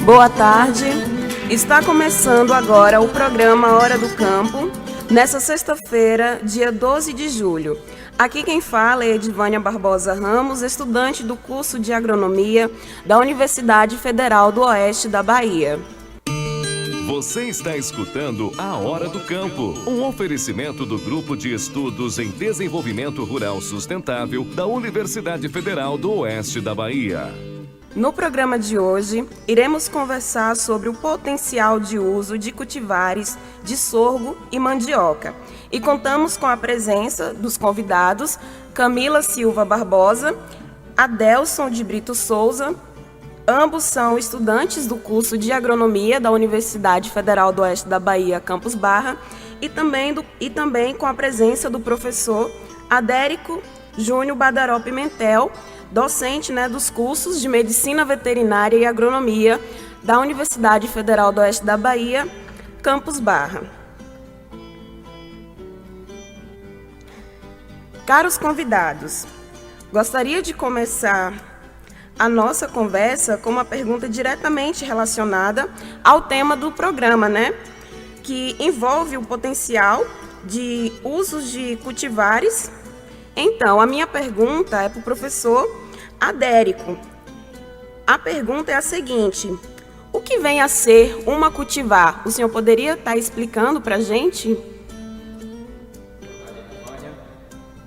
Boa tarde. Está começando agora o programa Hora do Campo, nessa sexta-feira, dia 12 de julho. Aqui quem fala é Edivânia Barbosa Ramos, estudante do curso de Agronomia da Universidade Federal do Oeste da Bahia. Você está escutando a Hora do Campo, um oferecimento do Grupo de Estudos em Desenvolvimento Rural Sustentável da Universidade Federal do Oeste da Bahia. No programa de hoje, iremos conversar sobre o potencial de uso de cultivares de sorgo e mandioca. E contamos com a presença dos convidados Camila Silva Barbosa, Adelson de Brito Souza. Ambos são estudantes do curso de Agronomia da Universidade Federal do Oeste da Bahia, Campus Barra, e também com a presença do professor Adérico Júnior Badaró Pimentel, docente dos cursos de Medicina Veterinária e Agronomia da Universidade Federal do Oeste da Bahia, Campus Barra. Caros convidados, gostaria de começar a nossa conversa com uma pergunta diretamente relacionada ao tema do programa, que envolve o potencial de usos de cultivares. Então, a minha pergunta é para o professor Adérico. A pergunta é a seguinte: o que vem a ser uma cultivar? O senhor poderia estar explicando para a gente?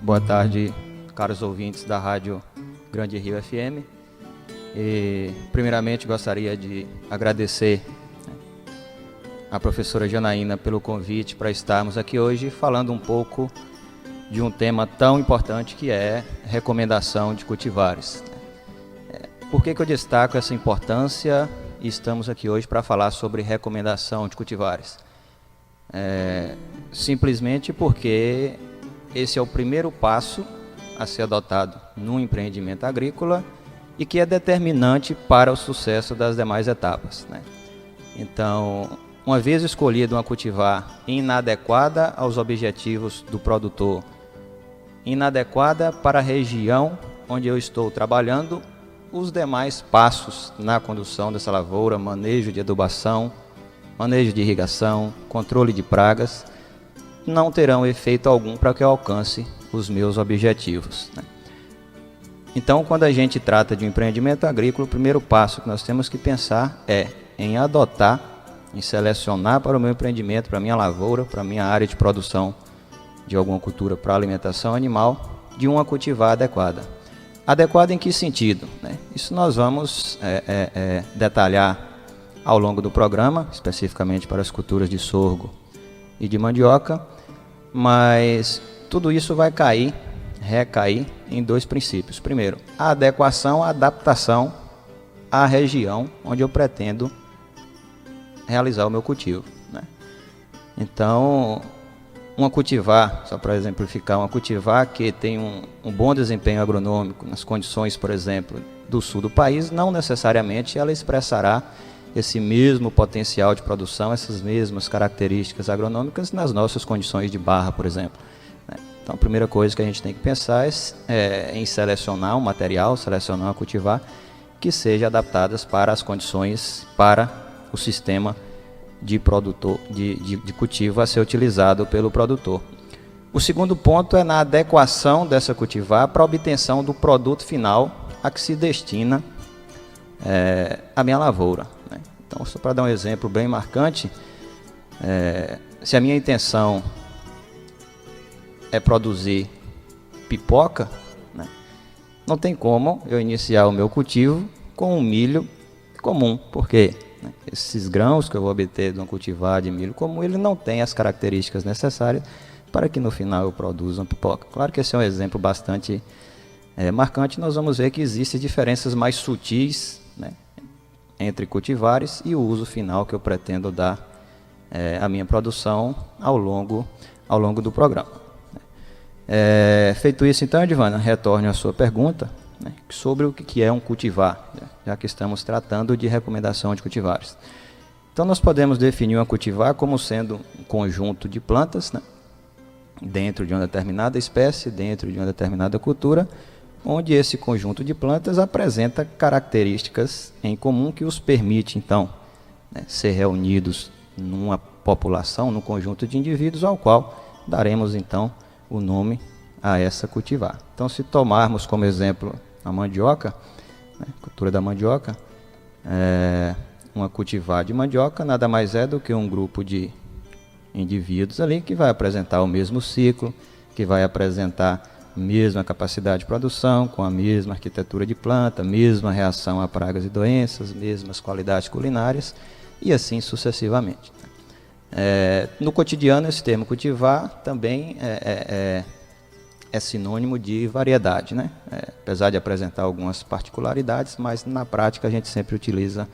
Boa tarde, caros ouvintes da Rádio Grande Rio FM. E, primeiramente, gostaria de agradecer à professora Janaína pelo convite para estarmos aqui hoje falando um pouco de um tema tão importante que é recomendação de cultivares. Por que eu destaco essa importância e estamos aqui hoje para falar sobre recomendação de cultivares? Simplesmente porque esse é o primeiro passo a ser adotado no empreendimento agrícola e que é determinante para o sucesso das demais etapas. Então, uma vez escolhida uma cultivar inadequada aos objetivos do produtor, inadequada para a região onde eu estou trabalhando, os demais passos na condução dessa lavoura, manejo de adubação, manejo de irrigação, controle de pragas, não terão efeito algum para que eu alcance os meus objetivos. Então, quando a gente trata de um empreendimento agrícola, o primeiro passo que nós temos que pensar é em adotar, em selecionar para o meu empreendimento, para a minha lavoura, para a minha área de produção de alguma cultura para alimentação animal, de uma cultivar adequada. Adequada em que sentido? Isso nós vamos detalhar ao longo do programa, especificamente para as culturas de sorgo e de mandioca, mas tudo isso vai recair em dois princípios. Primeiro, a adequação, a adaptação à região onde eu pretendo realizar o meu cultivo. Então, uma cultivar, só para exemplificar, uma cultivar que tem um bom desempenho agronômico nas condições, por exemplo, do sul do país, não necessariamente ela expressará esse mesmo potencial de produção, essas mesmas características agronômicas nas nossas condições de barra, por exemplo. Então, a primeira coisa que a gente tem que pensar é em selecionar um material, selecionar uma cultivar que seja adaptadas para as condições, para o sistema de cultivo a ser utilizado pelo produtor. O segundo ponto é na adequação dessa cultivar para a obtenção do produto final a que se destina a minha lavoura. Então, só para dar um exemplo bem marcante, se a minha intenção é produzir pipoca, não tem como eu iniciar o meu cultivo com um milho comum, porque esses grãos que eu vou obter de um cultivar de milho comum, ele não tem as características necessárias para que no final eu produza uma pipoca. Claro que esse é um exemplo bastante marcante. Nós vamos ver que existem diferenças mais sutis entre cultivares e o uso final que eu pretendo dar à minha produção ao longo do programa. Feito isso, então, Edivana, retorne à sua pergunta sobre o que é um cultivar, já que estamos tratando de recomendação de cultivares. Então, nós podemos definir uma cultivar como sendo um conjunto de plantas dentro de uma determinada espécie, dentro de uma determinada cultura, onde esse conjunto de plantas apresenta características em comum que os permite, então, né, ser reunidos numa população, num conjunto de indivíduos, ao qual daremos, então, o nome a essa cultivar. Então, se tomarmos como exemplo a mandioca, né, a cultura da mandioca, uma cultivar de mandioca nada mais é do que um grupo de indivíduos ali que vai apresentar o mesmo ciclo, que vai apresentar a mesma capacidade de produção, com a mesma arquitetura de planta, mesma reação a pragas e doenças, mesmas qualidades culinárias e assim sucessivamente. No cotidiano, esse termo cultivar também é sinônimo de variedade, né? Apesar de apresentar algumas particularidades, mas na prática a gente sempre utiliza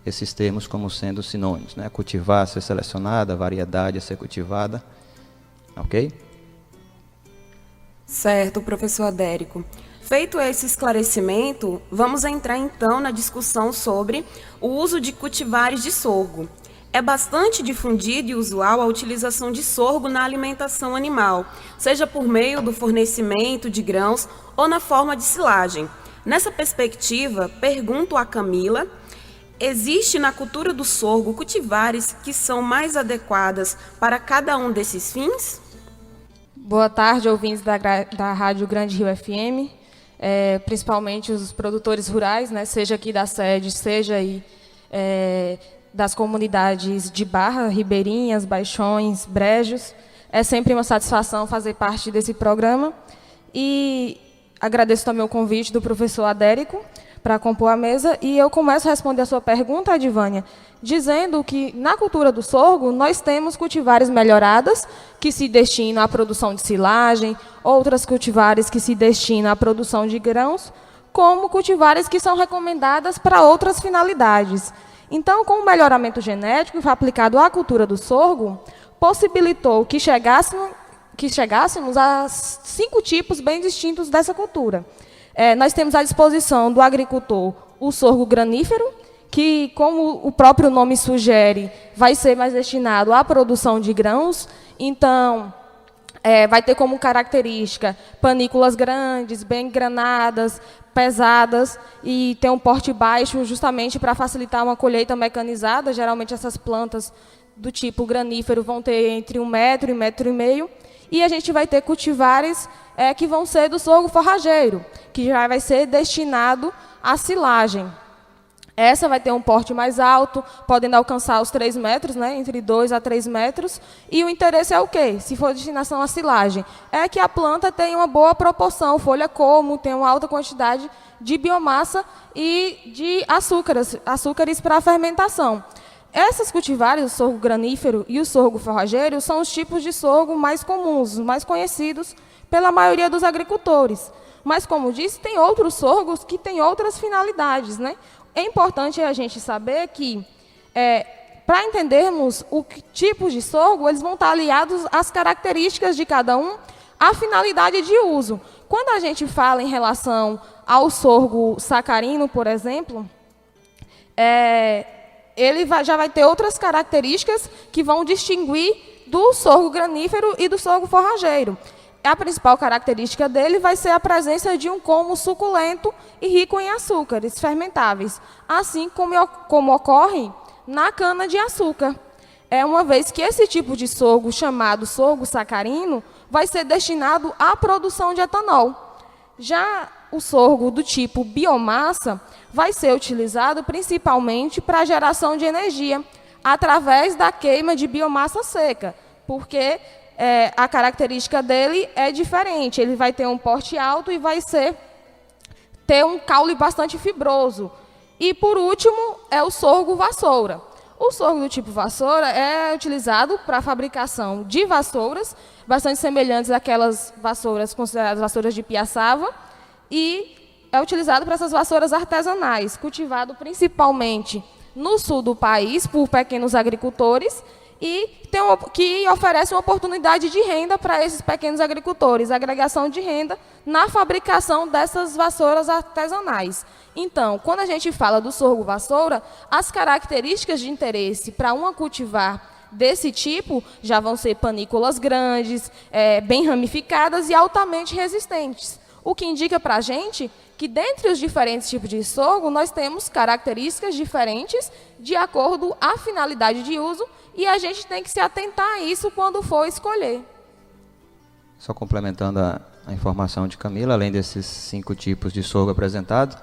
esses termos como sendo sinônimos, né? Cultivar, ser selecionada, variedade, ser cultivada, ok? Certo, professor Adérico. Feito esse esclarecimento, vamos entrar então na discussão sobre o uso de cultivares de sorgo. É bastante difundida e usual a utilização de sorgo na alimentação animal, seja por meio do fornecimento de grãos ou na forma de silagem. Nessa perspectiva, pergunto a Camila: existe na cultura do sorgo cultivares que são mais adequadas para cada um desses fins? Boa tarde, ouvintes da Rádio Grande Rio FM, principalmente os produtores rurais, né, seja aqui da sede, seja aí das comunidades de Barra, Ribeirinhas, Baixões, Brejos. É sempre uma satisfação fazer parte desse programa e agradeço também o convite do professor Adérico para compor a mesa, e eu começo a responder a sua pergunta, Adivânia, dizendo que na cultura do sorgo nós temos cultivares melhoradas que se destinam à produção de silagem, outras cultivares que se destinam à produção de grãos, como cultivares que são recomendadas para outras finalidades. Então, com o melhoramento genético aplicado à cultura do sorgo, possibilitou que chegássemos a 5 tipos bem distintos dessa cultura. Nós temos à disposição do agricultor o sorgo granífero, que, como o próprio nome sugere, vai ser mais destinado à produção de grãos. Então, vai ter como característica panículas grandes, bem granadas, pesadas, e ter um porte baixo justamente para facilitar uma colheita mecanizada. Geralmente essas plantas do tipo granífero vão ter entre 1 metro e 1,5 metro. E a gente vai ter cultivares que vão ser do sorgo forrageiro, que já vai ser destinado à silagem. Essa vai ter um porte mais alto, podendo alcançar os 3 metros, né, entre 2 a 3 metros. E o interesse é o quê? Se for destinação à silagem, é que a planta tenha uma boa proporção, folha como, tenha uma alta quantidade de biomassa e de açúcares para a fermentação. Essas cultivares, o sorgo granífero e o sorgo forrageiro, são os tipos de sorgo mais comuns, mais conhecidos pela maioria dos agricultores. Mas, como disse, tem outros sorgos que têm outras finalidades, né? É importante a gente saber que, para entendermos o tipo de sorgo, eles vão estar aliados às características de cada um, à finalidade de uso. Quando a gente fala em relação ao sorgo sacarino, por exemplo, ele já vai ter outras características que vão distinguir do sorgo granífero e do sorgo forrageiro. A principal característica dele vai ser a presença de um como suculento e rico em açúcares fermentáveis, assim como ocorre na cana-de-açúcar. Uma vez que esse tipo de sorgo, chamado sorgo sacarino, vai ser destinado à produção de etanol. Já o sorgo do tipo biomassa vai ser utilizado principalmente para a geração de energia, através da queima de biomassa seca, porque a característica dele é diferente. Ele vai ter um porte alto e vai ter um caule bastante fibroso. E, por último, é o sorgo vassoura. O sorgo do tipo vassoura é utilizado para a fabricação de vassouras, bastante semelhantes àquelas vassouras consideradas vassouras de piaçava, e é utilizado para essas vassouras artesanais, cultivado principalmente no sul do país por pequenos agricultores, e que oferece uma oportunidade de renda para esses pequenos agricultores, agregação de renda na fabricação dessas vassouras artesanais. Então, quando a gente fala do sorgo vassoura, as características de interesse para uma cultivar desse tipo já vão ser panículas grandes, bem ramificadas e altamente resistentes. o que indica para a gente que, dentre os diferentes tipos de sorgo, nós temos características diferentes de acordo à finalidade de uso, e a gente tem que se atentar a isso quando for escolher. Só complementando a informação de Camila, além desses 5 tipos de sorgo apresentados,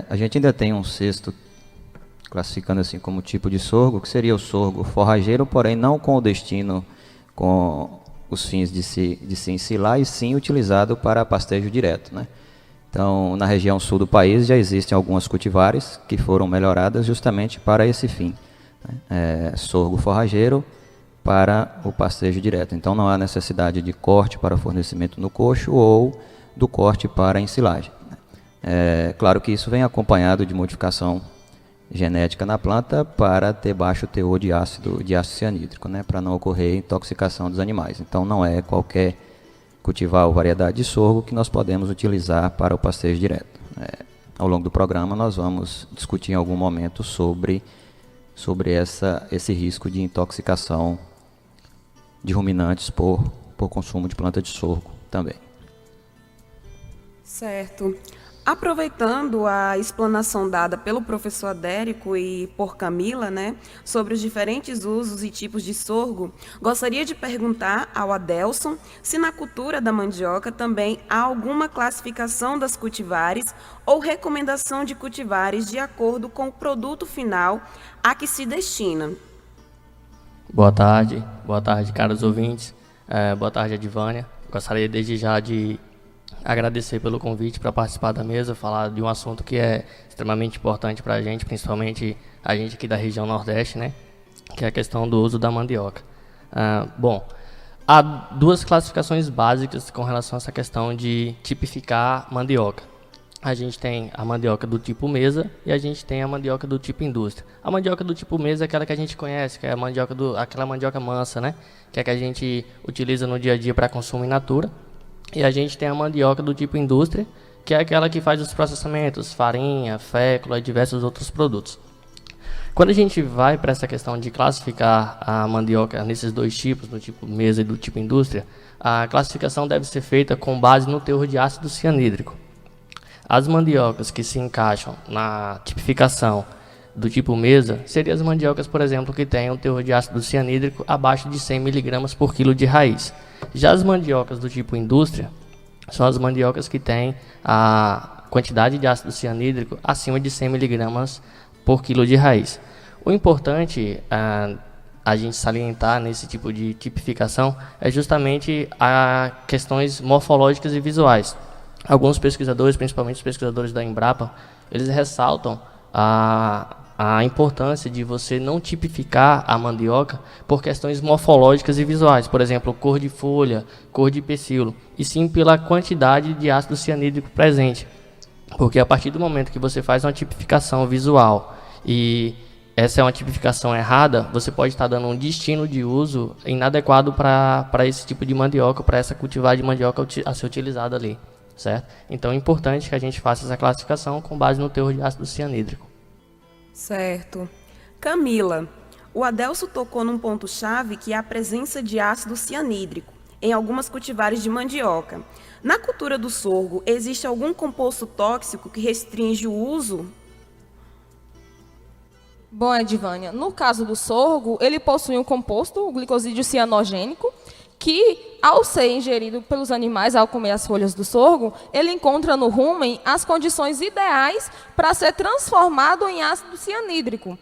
a gente ainda tem um sexto, classificando assim como tipo de sorgo, que seria o sorgo forrageiro, porém não com o destino, com os fins de se ensilar, e sim utilizado para pastejo direto, né? Então, na região sul do país já existem algumas cultivares que foram melhoradas justamente para esse fim, né? Sorgo forrageiro para o pastejo direto. Então, não há necessidade de corte para fornecimento no coxo ou do corte para ensilagem. Claro que isso vem acompanhado de modificação genética na planta para ter baixo teor de ácido cianídrico, né, para não ocorrer intoxicação dos animais. Então, não é qualquer cultivar ou variedade de sorgo que nós podemos utilizar para o pastejo direto. Ao longo do programa, nós vamos discutir em algum momento sobre esse risco de intoxicação de ruminantes por consumo de planta de sorgo também. Certo. Aproveitando a explanação dada pelo professor Adérico e por Camila, né, sobre os diferentes usos e tipos de sorgo, gostaria de perguntar ao Adelson se na cultura da mandioca também há alguma classificação das cultivares ou recomendação de cultivares de acordo com o produto final a que se destina. Boa tarde, caros ouvintes. Boa tarde, Adivânia. Gostaria desde já de agradecer pelo convite para participar da mesa, falar de um assunto que é extremamente importante para a gente, principalmente a gente aqui da região Nordeste, né? Que é a questão do uso da mandioca. Bom, há 2 classificações básicas com relação a essa questão de tipificar mandioca. A gente tem a mandioca do tipo mesa e a gente tem a mandioca do tipo indústria. A mandioca do tipo mesa é aquela que a gente conhece, que é aquela mandioca mansa, né? Que é que a gente utiliza no dia a dia para consumo in natura. E a gente tem a mandioca do tipo indústria, que é aquela que faz os processamentos, farinha, fécula e diversos outros produtos. Quando a gente vai para essa questão de classificar a mandioca nesses 2 tipos, do tipo mesa e do tipo indústria, a classificação deve ser feita com base no teor de ácido cianídrico. As mandiocas que se encaixam na tipificação do tipo mesa seriam as mandiocas, por exemplo, que têm um teor de ácido cianídrico abaixo de 100 mg por quilo de raiz. Já as mandiocas do tipo indústria são as mandiocas que têm a quantidade de ácido cianídrico acima de 100 mg por quilo de raiz. O importante a gente salientar nesse tipo de tipificação é justamente as questões morfológicas e visuais. Alguns pesquisadores, principalmente os pesquisadores da Embrapa, eles ressaltam a importância de você não tipificar a mandioca por questões morfológicas e visuais, por exemplo, cor de folha, cor de pecíolo, e sim pela quantidade de ácido cianídrico presente. Porque a partir do momento que você faz uma tipificação visual e essa é uma tipificação errada, você pode estar dando um destino de uso inadequado para esse tipo de mandioca, para essa cultivar de mandioca a ser utilizada ali, certo? Então é importante que a gente faça essa classificação com base no teor de ácido cianídrico. Certo. Camila, o Adelso tocou num ponto-chave que é a presença de ácido cianídrico em algumas cultivares de mandioca. Na cultura do sorgo, existe algum composto tóxico que restringe o uso? Bom, Edivânia, no caso do sorgo, ele possui um composto, o glicosídeo cianogênico, que, ao ser ingerido pelos animais, ao comer as folhas do sorgo, ele encontra no rumen as condições ideais para ser transformado em ácido cianídrico.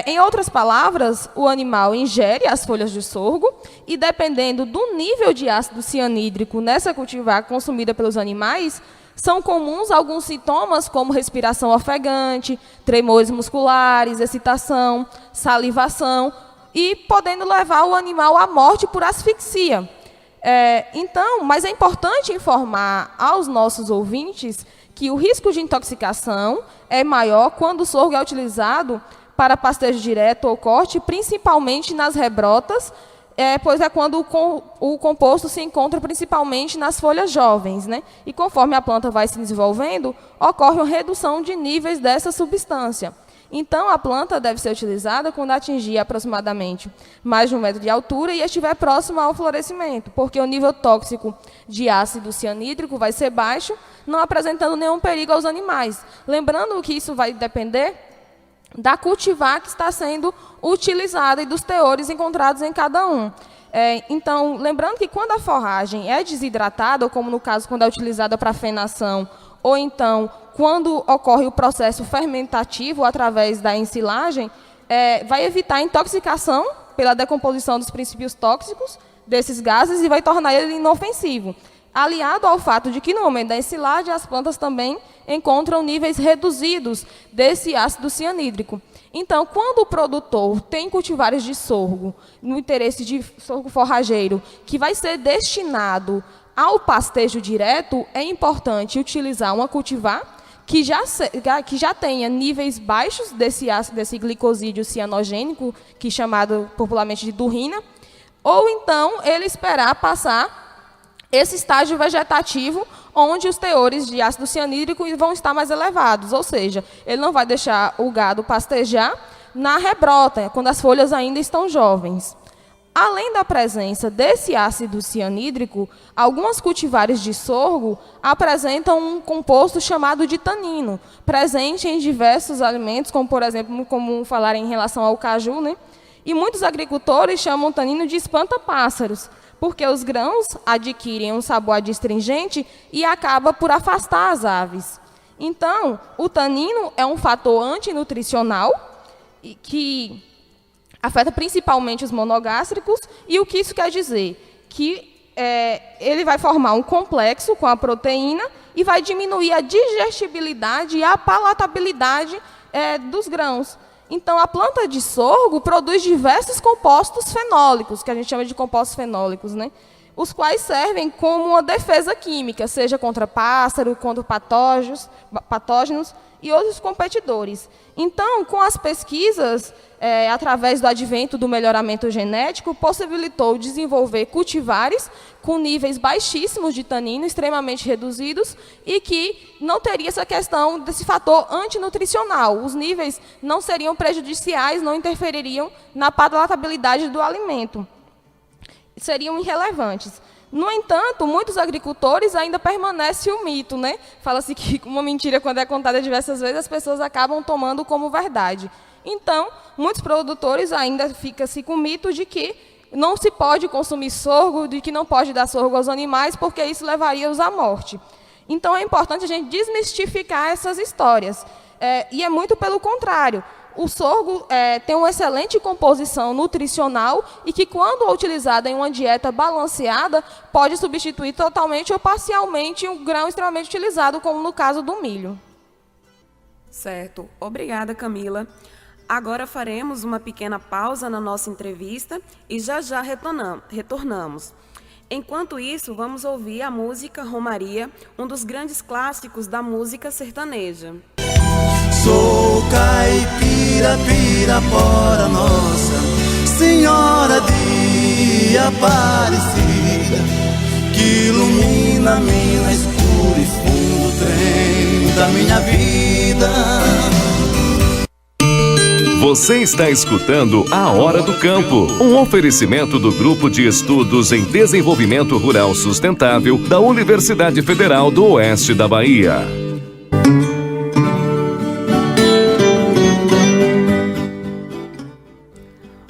Em outras palavras, o animal ingere as folhas de sorgo e, dependendo do nível de ácido cianídrico nessa cultivar consumida pelos animais, são comuns alguns sintomas como respiração ofegante, tremores musculares, excitação, salivação, e podendo levar o animal à morte por asfixia. Mas é importante informar aos nossos ouvintes que o risco de intoxicação é maior quando o sorgo é utilizado para pastejo direto ou corte, principalmente nas rebrotas, pois é quando o composto se encontra principalmente nas folhas jovens, né? E conforme a planta vai se desenvolvendo, ocorre uma redução de níveis dessa substância. Então, a planta deve ser utilizada quando atingir aproximadamente mais de 1 metro de altura e estiver próxima ao florescimento, porque o nível tóxico de ácido cianídrico vai ser baixo, não apresentando nenhum perigo aos animais. Lembrando que isso vai depender da cultivar que está sendo utilizada e dos teores encontrados em cada um. Então, lembrando que quando a forragem é desidratada, ou como no caso quando é utilizada para fenação, ou então quando ocorre o processo fermentativo através da ensilagem, vai evitar a intoxicação pela decomposição dos princípios tóxicos desses gases e vai tornar ele inofensivo. Aliado ao fato de que no momento da ensilagem as plantas também encontram níveis reduzidos desse ácido cianídrico. Então, quando o produtor tem cultivares de sorgo, no interesse de sorgo forrageiro, que vai ser destinado ao pastejo direto, é importante utilizar uma cultivar que já tenha níveis baixos desse ácido, desse glicosídeo cianogênico, que é chamado popularmente de durrina, ou então ele esperar passar esse estágio vegetativo, onde os teores de ácido cianídrico vão estar mais elevados, ou seja, ele não vai deixar o gado pastejar na rebrota, quando as folhas ainda estão jovens. Além da presença desse ácido cianídrico, algumas cultivares de sorgo apresentam um composto chamado de tanino, presente em diversos alimentos, como, por exemplo, muito comum falar em relação ao caju, né? E muitos agricultores chamam o tanino de espanta-pássaros, porque os grãos adquirem um sabor adstringente e acaba por afastar as aves. Então, o tanino é um fator antinutricional que afeta principalmente os monogástricos, e o que isso quer dizer? Que ele vai formar um complexo com a proteína e vai diminuir a digestibilidade e a palatabilidade dos grãos. Então, a planta de sorgo produz diversos compostos fenólicos, que a gente chama de compostos fenólicos, né? Os quais servem como uma defesa química, seja contra pássaro, contra patógenos e outros competidores. Então, com as pesquisas, através do advento do melhoramento genético, possibilitou desenvolver cultivares com níveis baixíssimos de tanino, extremamente reduzidos, e que não teria essa questão desse fator antinutricional. Os níveis não seriam prejudiciais, não interfeririam na palatabilidade do alimento. Seriam irrelevantes. No entanto, muitos agricultores ainda permanece o mito, né? Fala-se que uma mentira, quando é contada diversas vezes, as pessoas acabam tomando como verdade. Então, muitos produtores ainda ficam-se com o mito de que não se pode consumir sorgo, de que não pode dar sorgo aos animais, porque isso levaria-os à morte. Então, é importante a gente desmistificar essas histórias. E é muito pelo contrário. O sorgo tem uma excelente composição nutricional e que, quando utilizada em uma dieta balanceada, pode substituir totalmente ou parcialmente um grão extremamente utilizado, como no caso do milho. Certo. Obrigada, Camila. Agora faremos uma pequena pausa na nossa entrevista e já retornamos. Enquanto isso, vamos ouvir a música Romaria, um dos grandes clássicos da música sertaneja. Sou caipira, pirapora nossa, Senhora de Aparecida, que ilumina a mina escura e fundo trem da minha vida. Você está escutando A Hora do Campo, um oferecimento do Grupo de Estudos em Desenvolvimento Rural Sustentável da Universidade Federal do Oeste da Bahia.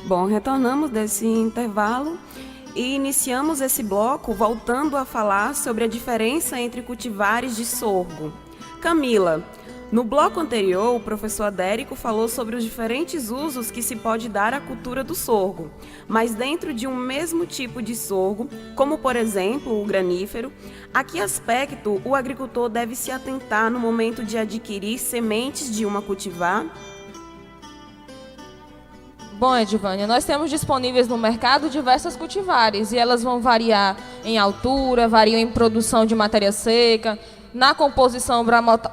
Bom, retornamos desse intervalo e iniciamos esse bloco voltando a falar sobre a diferença entre cultivares de sorgo. Camila, no bloco anterior, o professor Adérico falou sobre os diferentes usos que se pode dar à cultura do sorgo, mas dentro de um mesmo tipo de sorgo, como por exemplo o granífero, a que aspecto o agricultor deve se atentar no momento de adquirir sementes de uma cultivar? Bom, Edvânia, nós temos disponíveis no mercado diversas cultivares e elas vão variar em altura, variam em produção de matéria seca, na composição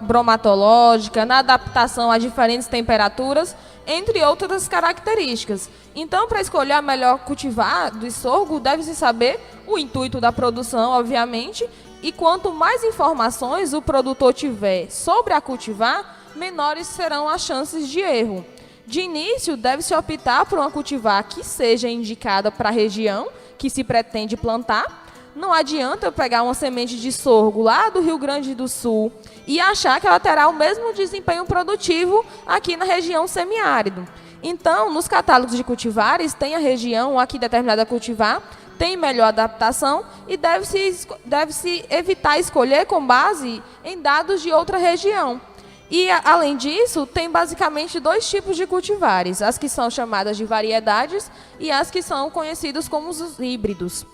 bromatológica, na adaptação a diferentes temperaturas, entre outras características. Então, para escolher a melhor cultivar do sorgo, deve-se saber o intuito da produção, obviamente, e quanto mais informações o produtor tiver sobre a cultivar, menores serão as chances de erro. De início, deve-se optar por uma cultivar que seja indicada para a região que se pretende plantar. Não adianta pegar uma semente de sorgo lá do Rio Grande do Sul e achar que ela terá o mesmo desempenho produtivo aqui na região semiárido. Então, nos catálogos de cultivares, tem a região aqui determinada a cultivar, tem melhor adaptação e deve-se evitar escolher com base em dados de outra região. E, além disso, tem basicamente 2 tipos de cultivares, as que são chamadas de variedades e as que são conhecidos como os híbridos.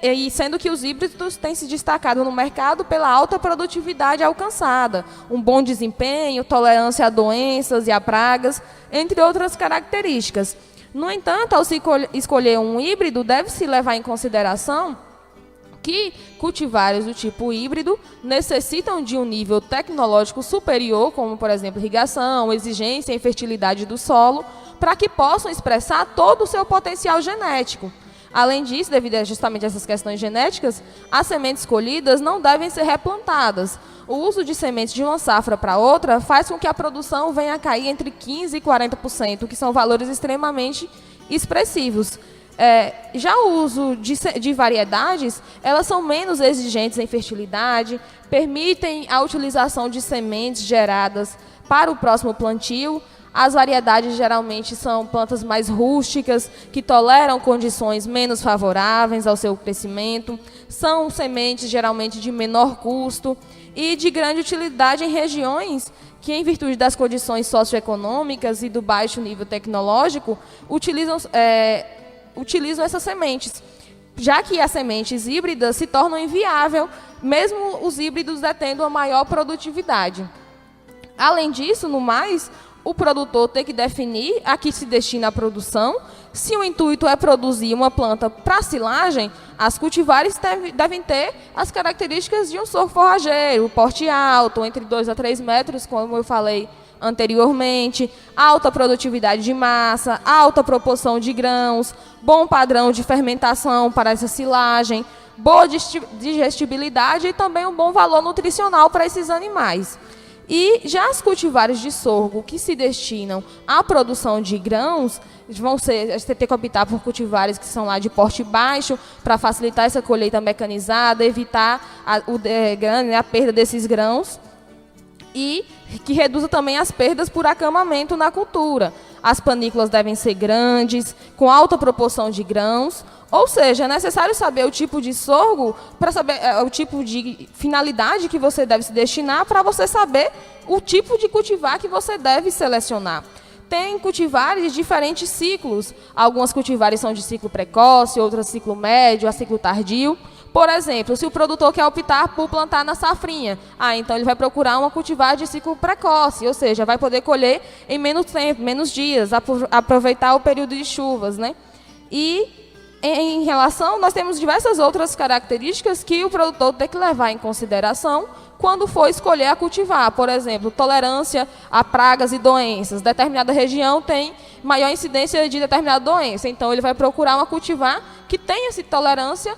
E sendo que os híbridos têm se destacado no mercado pela alta produtividade alcançada, um bom desempenho, tolerância a doenças e a pragas, entre outras características. No entanto, ao se escolher um híbrido, deve-se levar em consideração que cultivares do tipo híbrido necessitam de um nível tecnológico superior, como, por exemplo, irrigação, exigência e fertilidade do solo, para que possam expressar todo o seu potencial genético. Além disso, devido a justamente essas questões genéticas, as sementes colhidas não devem ser replantadas. O uso de sementes de uma safra para outra faz com que a produção venha a cair entre 15% e 40%, que são valores extremamente expressivos. Já o uso de variedades, elas são menos exigentes em fertilidade, permitem a utilização de sementes geradas para o próximo plantio. As variedades geralmente são plantas mais rústicas, que toleram condições menos favoráveis ao seu crescimento, são sementes geralmente de menor custo e de grande utilidade em regiões que, em virtude das condições socioeconômicas e do baixo nível tecnológico, utilizam essas sementes, já que as sementes híbridas se tornam inviáveis, mesmo os híbridos detendo a maior produtividade. Além disso, no mais, o produtor tem que definir a que se destina a produção. Se o intuito é produzir uma planta para silagem, as cultivares devem ter as características de um sorgo forrageiro, porte alto, entre 2 a 3 metros, como eu falei anteriormente, alta produtividade de massa, alta proporção de grãos, bom padrão de fermentação para essa silagem, boa digestibilidade e também um bom valor nutricional para esses animais. E já as cultivares de sorgo que se destinam à produção de grãos, você tem que optar por cultivares que são lá de porte baixo, para facilitar essa colheita mecanizada, evitar a perda desses grãos, e que reduza também as perdas por acamamento na cultura. As panículas devem ser grandes, com alta proporção de grãos, ou seja, é necessário saber o tipo de sorgo para saber o tipo de finalidade que você deve se destinar, para você saber o tipo de cultivar que você deve selecionar. Tem cultivares de diferentes ciclos. Algumas cultivares são de ciclo precoce, outras ciclo médio, a ciclo tardio. Por exemplo, se o produtor quer optar por plantar na safrinha, então ele vai procurar uma cultivar de ciclo precoce, ou seja, vai poder colher em menos tempo, menos dias, aproveitar o período de chuvas, né? E em relação, nós temos diversas outras características que o produtor tem que levar em consideração quando for escolher a cultivar. Por exemplo, tolerância a pragas e doenças. Determinada região tem maior incidência de determinada doença, então ele vai procurar uma cultivar que tenha essa tolerância,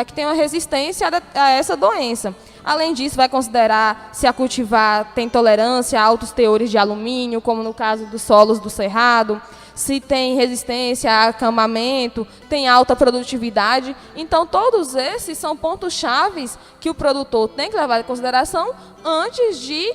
que tenha uma resistência a essa doença. Além disso, vai considerar se a cultivar tem tolerância a altos teores de alumínio, como no caso dos solos do cerrado, se tem resistência a acamamento, tem alta produtividade. Então, todos esses são pontos-chave que o produtor tem que levar em consideração antes de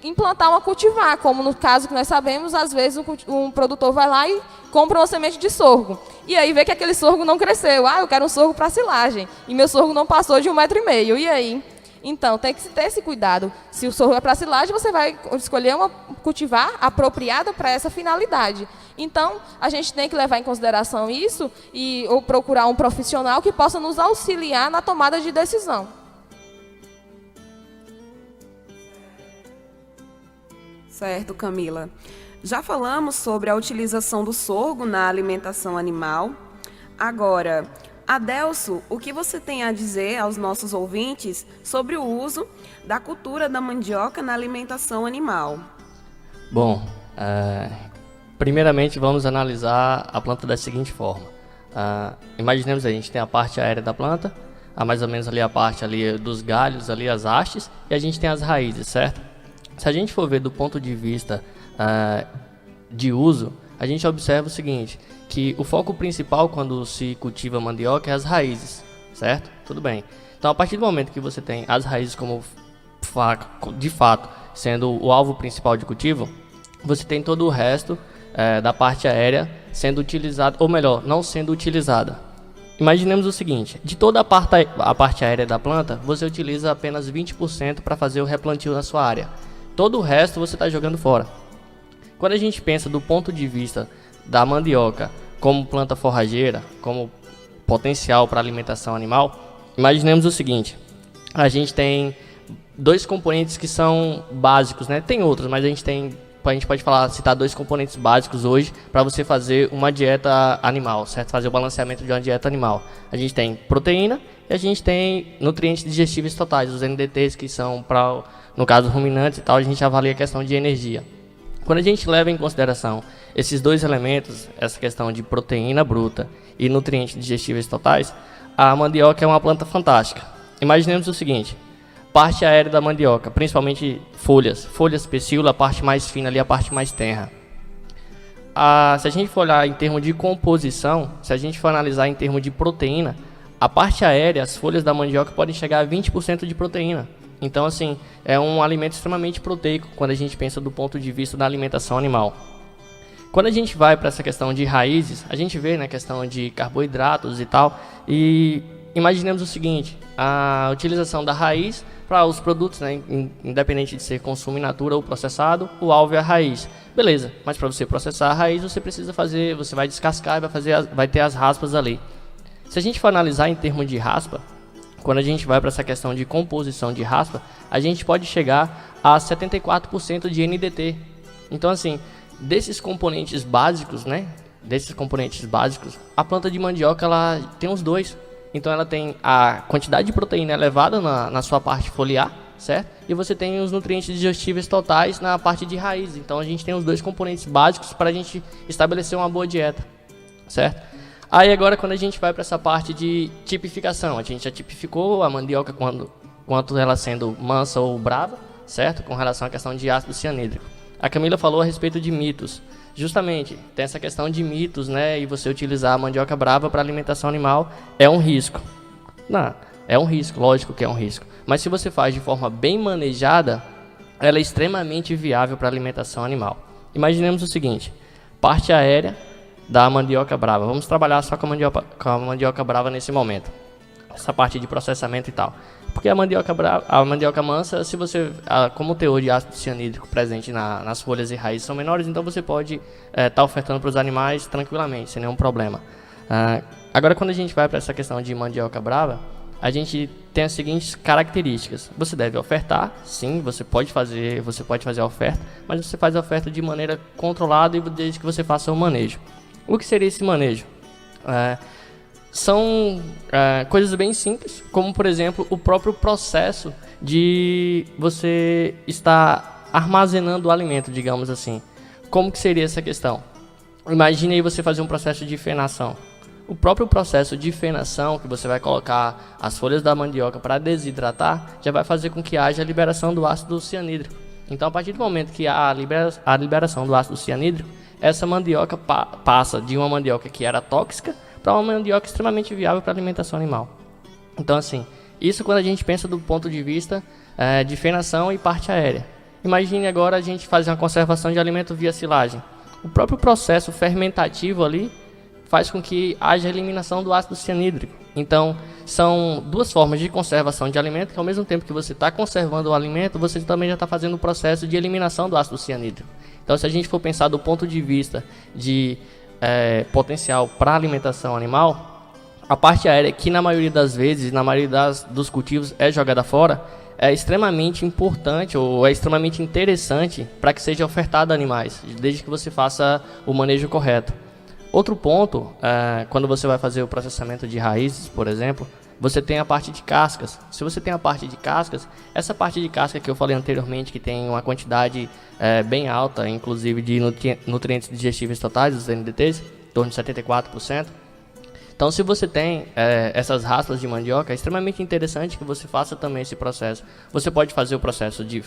implantar uma cultivar, como no caso que nós sabemos, às vezes um produtor vai lá e compra uma semente de sorgo, e aí vê que aquele sorgo não cresceu. Eu quero um sorgo para silagem, e meu sorgo não passou de 1,5 metro, e aí? Então, tem que ter esse cuidado. Se o sorgo é para silagem, você vai escolher uma cultivar apropriada para essa finalidade. Então, a gente tem que levar em consideração isso ou procurar um profissional que possa nos auxiliar na tomada de decisão. Certo, Camila. Já falamos sobre a utilização do sorgo na alimentação animal. Agora, Adelso, o que você tem a dizer aos nossos ouvintes sobre o uso da cultura da mandioca na alimentação animal? Bom, primeiramente vamos analisar a planta da seguinte forma. Imaginemos a gente tem a parte aérea da planta, mais ou menos ali a parte ali dos galhos, ali as hastes, e a gente tem as raízes, certo? Se a gente for ver do ponto de vista de uso, a gente observa o seguinte, que o foco principal quando se cultiva mandioca é as raízes, certo? Tudo bem. Então, a partir do momento que você tem as raízes como de fato sendo o alvo principal de cultivo, você tem todo o resto da parte aérea sendo utilizado, ou melhor, não sendo utilizada. Imaginemos o seguinte, de toda a parte aérea da planta, você utiliza apenas 20% para fazer o replantio na sua área. Todo o resto você está jogando fora. Quando a gente pensa do ponto de vista da mandioca como planta forrageira, como potencial para alimentação animal, imaginemos o seguinte, a gente tem dois componentes que são básicos, né? Tem outros, mas a gente pode citar dois componentes básicos hoje para você fazer uma dieta animal, certo? Fazer o balanceamento de uma dieta animal. A gente tem proteína e a gente tem nutrientes digestíveis totais, os NDTs, que são para, no caso, ruminantes e tal, a gente avalia a questão de energia. Quando a gente leva em consideração esses dois elementos, essa questão de proteína bruta e nutrientes digestíveis totais, a mandioca é uma planta fantástica. Imaginemos o seguinte, parte aérea da mandioca, principalmente folhas, pecíola, a parte mais fina ali, a parte mais tenra. Se a gente for olhar em termos de composição, se a gente for analisar em termos de proteína, a parte aérea, as folhas da mandioca podem chegar a 20% de proteína. Então, assim, é um alimento extremamente proteico quando a gente pensa do ponto de vista da alimentação animal. Quando a gente vai para essa questão de raízes, a gente vê na questão de carboidratos e tal, e imaginemos o seguinte, a utilização da raiz para os produtos, né, independente de ser consumo in natura ou processado, o alvo é a raiz. Beleza, mas para você processar a raiz, você precisa fazer, você vai descascar e vai ter as raspas ali. Se a gente for analisar em termos de raspa, quando a gente vai para essa questão de composição de raspa, a gente pode chegar a 74% de NDT. Então, assim, desses componentes básicos, né? A planta de mandioca ela tem os dois. Então, ela tem a quantidade de proteína elevada na sua parte foliar, certo? E você tem os nutrientes digestíveis totais na parte de raiz. Então, a gente tem os dois componentes básicos para a gente estabelecer uma boa dieta, certo? Aí agora quando a gente vai para essa parte de tipificação, a gente já tipificou a mandioca quanto ela sendo mansa ou brava, certo? Com relação à questão de ácido cianídrico. A Camila falou a respeito de mitos. Justamente, tem essa questão de mitos, né? E você utilizar a mandioca brava para alimentação animal é um risco. Não, é um risco, lógico que é um risco. Mas se você faz de forma bem manejada, ela é extremamente viável para alimentação animal. Imaginemos o seguinte, parte aérea da mandioca brava. Vamos trabalhar só com a mandioca brava nesse momento. Essa parte de processamento e tal. Porque a mandioca mansa, se você, como o teor de ácido cianídrico presente nas folhas e raízes são menores, então você pode estar ofertando para os animais tranquilamente, sem nenhum problema. Agora, quando a gente vai para essa questão de mandioca brava, a gente tem as seguintes características. Você deve ofertar, sim, você pode fazer a oferta, mas você faz a oferta de maneira controlada e desde que você faça o manejo. O que seria esse manejo? São coisas bem simples, como por exemplo o próprio processo de você estar armazenando o alimento, digamos assim. Como que seria essa questão? Imagine aí você fazer um processo de fenação. O próprio processo de fenação, que você vai colocar as folhas da mandioca para desidratar, já vai fazer com que haja a liberação do ácido cianídrico. Então, a partir do momento que há a liberação do ácido cianídrico, essa mandioca passa de uma mandioca que era tóxica para uma mandioca extremamente viável para alimentação animal. Então, assim, isso quando a gente pensa do ponto de vista de fenação e parte aérea. Imagine agora a gente fazer uma conservação de alimento via silagem. O próprio processo fermentativo ali faz com que haja eliminação do ácido cianídrico. Então, são duas formas de conservação de alimento, que ao mesmo tempo que você está conservando o alimento, você também já está fazendo o processo de eliminação do ácido cianídrico. Então, se a gente for pensar do ponto de vista de potencial para alimentação animal, a parte aérea, que na maioria das vezes, na maioria dos cultivos é jogada fora, é extremamente importante ou é extremamente interessante para que seja ofertado a animais, desde que você faça o manejo correto. Outro ponto, quando você vai fazer o processamento de raízes, por exemplo, você tem a parte de cascas. Se você tem a parte de cascas, essa parte de casca que eu falei anteriormente, que tem uma quantidade bem alta, inclusive de nutrientes digestíveis totais, os NDTs, em torno de 74%. Então, se você tem essas raspas de mandioca, é extremamente interessante que você faça também esse processo. Você pode fazer o processo de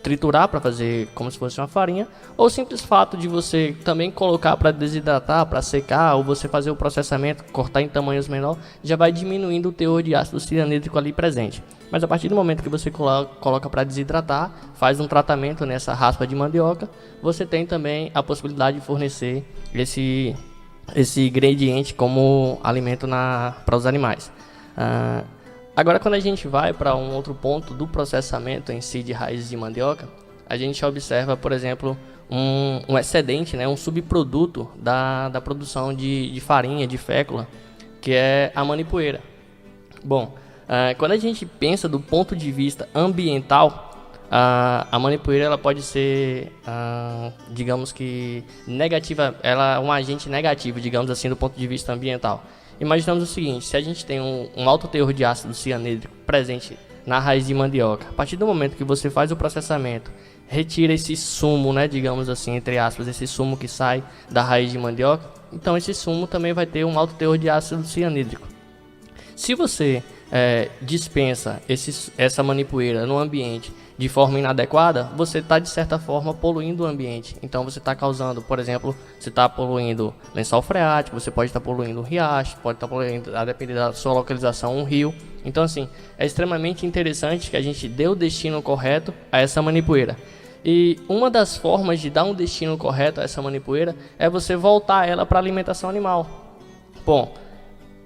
triturar para fazer como se fosse uma farinha, ou o simples fato de você também colocar para desidratar, para secar, ou você fazer o processamento, cortar em tamanhos menor, já vai diminuindo o teor de ácido cianídrico ali presente. Mas a partir do momento que você coloca para desidratar, faz um tratamento nessa raspa de mandioca, você tem também a possibilidade de fornecer esse ingrediente como alimento para os animais. Agora, quando a gente vai para um outro ponto do processamento em si de raízes de mandioca, a gente observa, por exemplo, um excedente, né, um subproduto da produção de farinha, de fécula, que é a manipoeira. Bom, quando a gente pensa do ponto de vista ambiental, a manipoeira ela pode ser, digamos que, negativa, ela é um agente negativo, digamos assim, do ponto de vista ambiental. Imaginamos o seguinte: se a gente tem um alto teor de ácido cianídrico presente na raiz de mandioca, a partir do momento que você faz o processamento, retira esse sumo, né, digamos assim, entre aspas, esse sumo que sai da raiz de mandioca, então esse sumo também vai ter um alto teor de ácido cianídrico. Se você dispensa essa manipoeira no ambiente de forma inadequada, você está de certa forma poluindo o ambiente. Então você está causando, por exemplo, você está poluindo lençol freático, você pode estar poluindo um riacho, pode estar poluindo, a depender da sua localização, um rio. Então assim, é extremamente interessante que a gente dê o destino correto a essa manipoeira. E uma das formas de dar um destino correto a essa manipoeira é você voltar ela para a alimentação animal. Bom,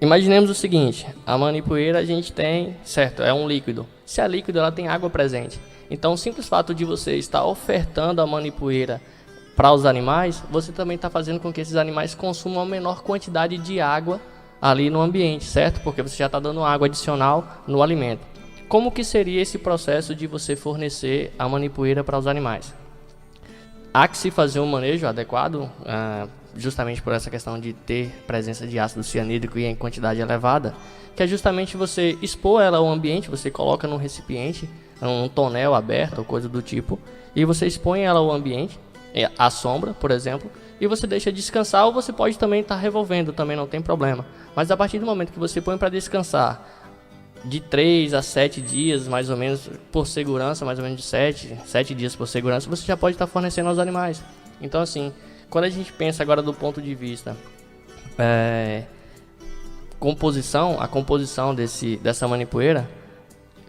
imaginemos o seguinte: a manipoeira a gente tem, certo, é um líquido. Se é líquido, ela tem água presente. Então, o simples fato de você estar ofertando a manipoeira para os animais, você também está fazendo com que esses animais consumam a menor quantidade de água ali no ambiente, certo? Porque você já está dando água adicional no alimento. Como que seria esse processo de você fornecer a manipoeira para os animais? Há que se fazer um manejo adequado, justamente por essa questão de ter presença de ácido cianídrico e em quantidade elevada, que é justamente você expor ela ao ambiente, você coloca num recipiente, um tonel aberto ou coisa do tipo, e você expõe ela ao ambiente, à sombra, por exemplo, e você deixa descansar, ou você pode também estar revolvendo, também não tem problema. Mas a partir do momento que você põe para descansar, de 3 a 7 dias, mais ou menos, por segurança, mais ou menos de 7 dias por segurança, você já pode estar fornecendo aos animais. Então assim, quando a gente pensa agora do ponto de vista a composição dessa manipoeira,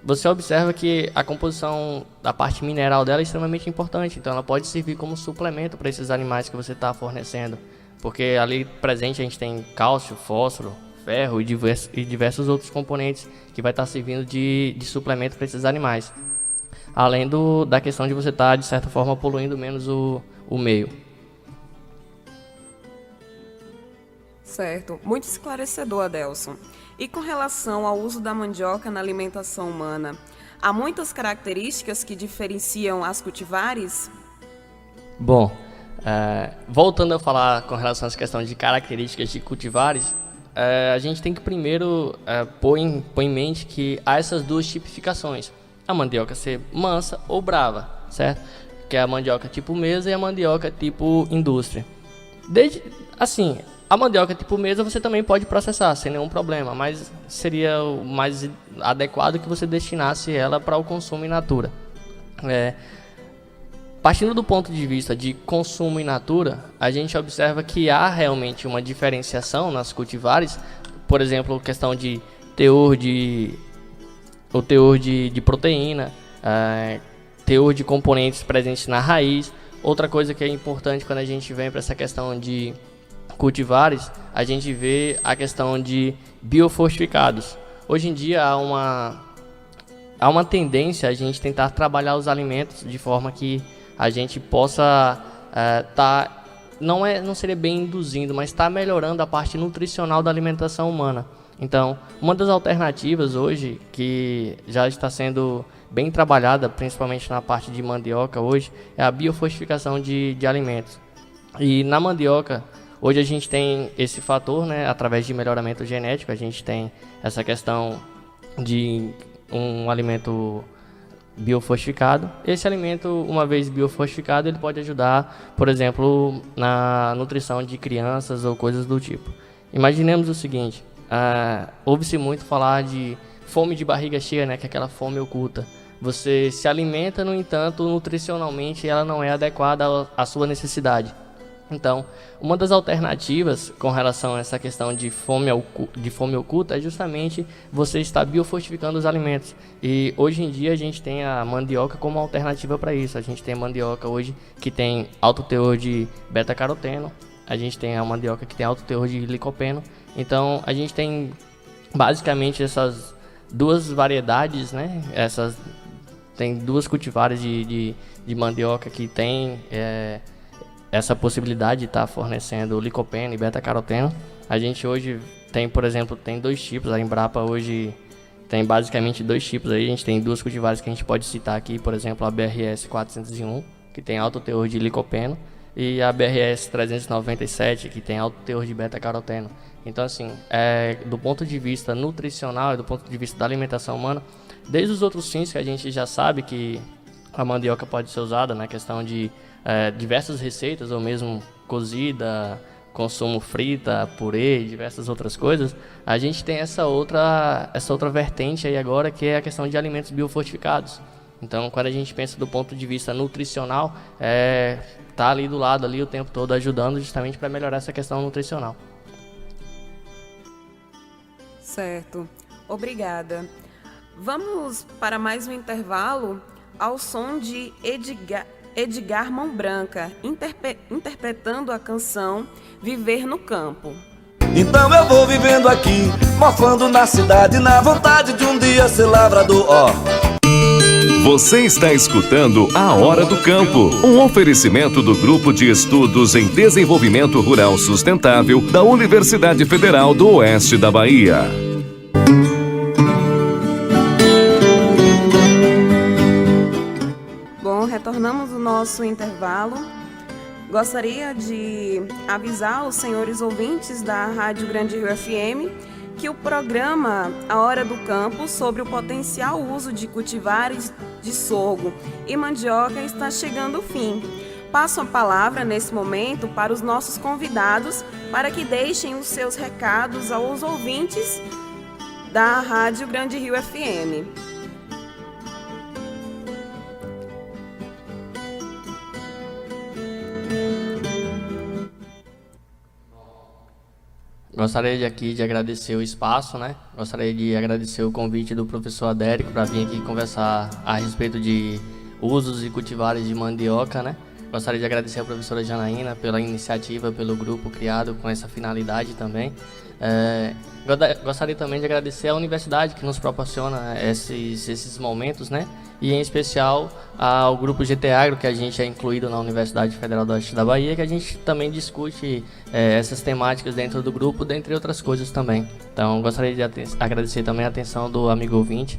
você observa que a composição da parte mineral dela é extremamente importante. Então ela pode servir como suplemento para esses animais que você está fornecendo, porque ali presente a gente tem cálcio, fósforo, ferro e diversos outros componentes que vai estar servindo de suplemento para esses animais, além da questão de você estar de certa forma poluindo menos o meio. Certo, muito esclarecedor, Adelson. E com relação ao uso da mandioca na alimentação humana, há muitas características que diferenciam as cultivares? Bom, voltando a falar com relação a essa questão de características de cultivares, a gente tem que primeiro pôr em mente que há essas duas tipificações: a mandioca ser mansa ou brava, certo? Que é a mandioca tipo mesa e a mandioca tipo indústria. A mandioca tipo mesa você também pode processar sem nenhum problema, mas seria o mais adequado que você destinasse ela para o consumo in natura. Partindo do ponto de vista de consumo in natura, a gente observa que há realmente uma diferenciação nas cultivares, por exemplo, questão de teor de proteína, teor de componentes presentes na raiz. Outra coisa que é importante quando a gente vem para essa questão de cultivares, a gente vê a questão de biofortificados. Hoje em dia há uma tendência a gente tentar trabalhar os alimentos de forma que a gente possa não seria bem induzindo, mas está melhorando a parte nutricional da alimentação humana. Então, uma das alternativas hoje que já está sendo bem trabalhada, principalmente na parte de mandioca hoje, é a biofortificação de alimentos. E na mandioca hoje a gente tem esse fator, né, através de melhoramento genético, a gente tem essa questão de um alimento biofortificado. Esse alimento, uma vez biofortificado, ele pode ajudar, por exemplo, na nutrição de crianças ou coisas do tipo. Imaginemos o seguinte: ouve-se muito falar de fome de barriga cheia, né, que é aquela fome oculta. você se alimenta, no entanto, nutricionalmente ela não é adequada à sua necessidade. Então, uma das alternativas com relação a essa questão de fome oculta é justamente você estar biofortificando os alimentos. E hoje em dia a gente tem a mandioca como alternativa para isso. A gente tem a mandioca hoje que tem alto teor de beta-caroteno, a gente tem a mandioca que tem alto teor de licopeno. Então, a gente tem basicamente essas duas variedades, né? Tem duas cultivares de mandioca que tem essa possibilidade de estar fornecendo licopeno e beta-caroteno. A gente hoje tem, por exemplo, tem dois tipos. A Embrapa hoje tem basicamente dois tipos. Aí a gente tem duas cultivares que a gente pode citar aqui, por exemplo, a BRS 401, que tem alto teor de licopeno, e a BRS 397, que tem alto teor de beta-caroteno. Então, assim, do ponto de vista nutricional e do ponto de vista da alimentação humana, desde os outros fins que a gente já sabe que a mandioca pode ser usada na questão de diversas receitas, ou mesmo cozida, consumo frita, purê, diversas outras coisas, a gente tem essa outra vertente aí agora, que é a questão de alimentos biofortificados. Então, quando a gente pensa do ponto de vista nutricional, tá ali do lado ali o tempo todo ajudando justamente para melhorar essa questão nutricional. Certo, obrigada. Vamos para mais um intervalo ao som de Edgar Mão Branca, interpretando a canção Viver no Campo. Então eu vou vivendo aqui, mofando na cidade, na vontade de um dia ser lavrador, ó. Você está escutando A Hora do Campo, um oferecimento do Grupo de Estudos em Desenvolvimento Rural Sustentável da Universidade Federal do Oeste da Bahia. Bom, retornamos ao nosso intervalo. Gostaria de avisar os senhores ouvintes da Rádio Grande Rio FM que o programa A Hora do Campo sobre o potencial uso de cultivares de sorgo e mandioca está chegando ao fim. Passo a palavra nesse momento para os nossos convidados para que deixem os seus recados aos ouvintes da Rádio Grande Rio FM. Gostaria aqui de agradecer o espaço, né? Gostaria de agradecer o convite do professor Adérico para vir aqui conversar a respeito de usos e cultivares de mandioca, né? Gostaria de agradecer a professora Janaína pela iniciativa, pelo grupo criado com essa finalidade também. Gostaria também de agradecer à universidade que nos proporciona esses momentos, né? E em especial ao grupo GT Agro, que a gente é incluído na Universidade Federal do Oeste da Bahia, que a gente também discute essas temáticas dentro do grupo, dentre outras coisas também. Então, gostaria de agradecer também a atenção do amigo ouvinte.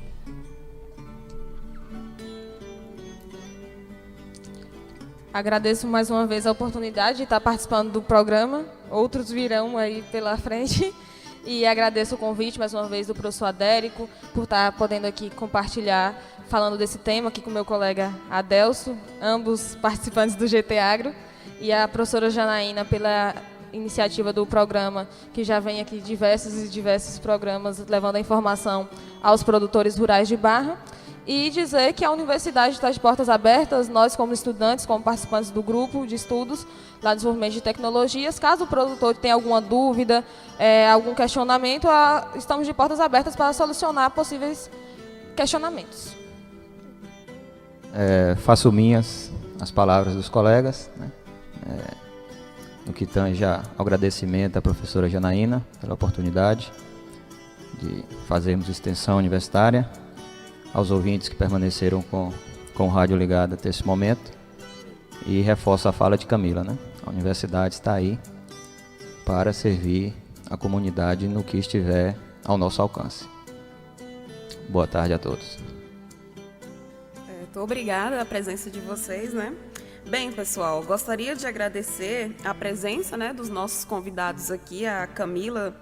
Agradeço mais uma vez a oportunidade de estar participando do programa. Outros virão aí pela frente. E agradeço o convite mais uma vez do professor Adérico por estar podendo aqui compartilhar, falando desse tema aqui com o meu colega Adelso, ambos participantes do GT Agro, e a professora Janaína pela iniciativa do programa, que já vem aqui diversos programas levando a informação aos produtores rurais de Barra. E dizer que a universidade está de portas abertas, nós como estudantes, como participantes do grupo de estudos lá do desenvolvimento de tecnologias, caso o produtor tenha alguma dúvida, algum questionamento, estamos de portas abertas para solucionar possíveis questionamentos. Faço minhas as palavras dos colegas, né? No que tange ao agradecimento à professora Janaína pela oportunidade de fazermos extensão universitária, aos ouvintes que permaneceram com o rádio ligado até esse momento, e reforço a fala de Camila, né? A universidade está aí para servir a comunidade no que estiver ao nosso alcance. Boa tarde a todos. Muito obrigada pela presença de vocês, né? Bem, pessoal, gostaria de agradecer a presença, né, dos nossos convidados aqui, a Camila,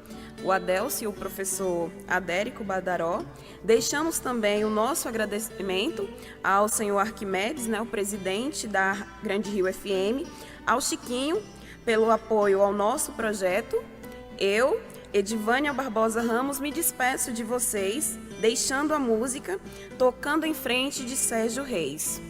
o Adelso e o professor Adérico Badaró. Deixamos também o nosso agradecimento ao senhor Arquimedes, né, o presidente da Grande Rio FM, ao Chiquinho, pelo apoio ao nosso projeto. Eu, Edivânia Barbosa Ramos, me despeço de vocês Deixando a Música, Tocando em Frente, de Sérgio Reis.